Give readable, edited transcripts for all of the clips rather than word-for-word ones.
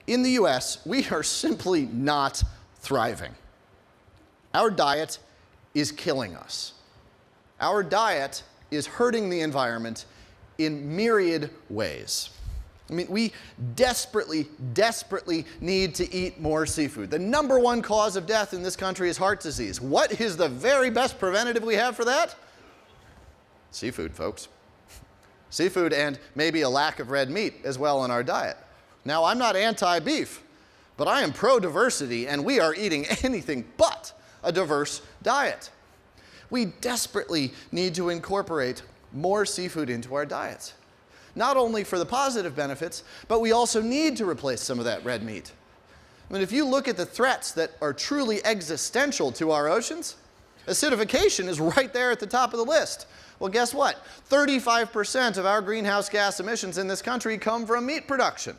In the US, we are simply not thriving. Our diet is killing us. Our diet is hurting the environment in myriad ways. I mean, we desperately, desperately need to eat more seafood. The number one cause of death in this country is heart disease. What is the very best preventative we have for that? Seafood, folks. Seafood and maybe a lack of red meat as well in our diet. Now, I'm not anti-beef, but I am pro-diversity, and we are eating anything but a diverse diet. We desperately need to incorporate more seafood into our diets. Not only for the positive benefits, but we also need to replace some of that red meat. I mean, if you look at the threats that are truly existential to our oceans, acidification is right there at the top of the list. Well, guess what? 35% of our greenhouse gas emissions in this country come from meat production.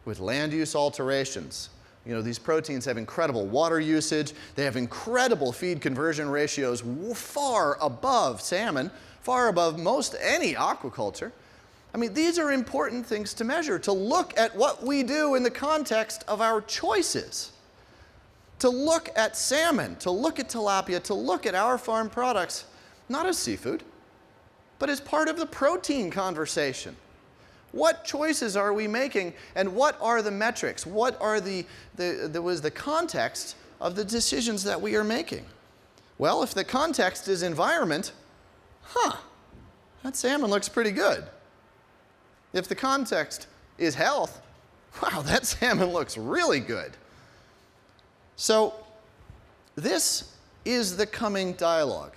With land use alterations, these proteins have incredible water usage. They have incredible feed conversion ratios far above salmon, far above most any aquaculture. I mean, these are important things to measure, to look at what we do in the context of our choices. To look at salmon, to look at tilapia, to look at our farm products, not as seafood, but as part of the protein conversation. What choices are we making, and what are the metrics? What are the context of the decisions that we are making? Well, if the context is environment, that salmon looks pretty good. If the context is health, wow, that salmon looks really good. So this is the coming dialogue.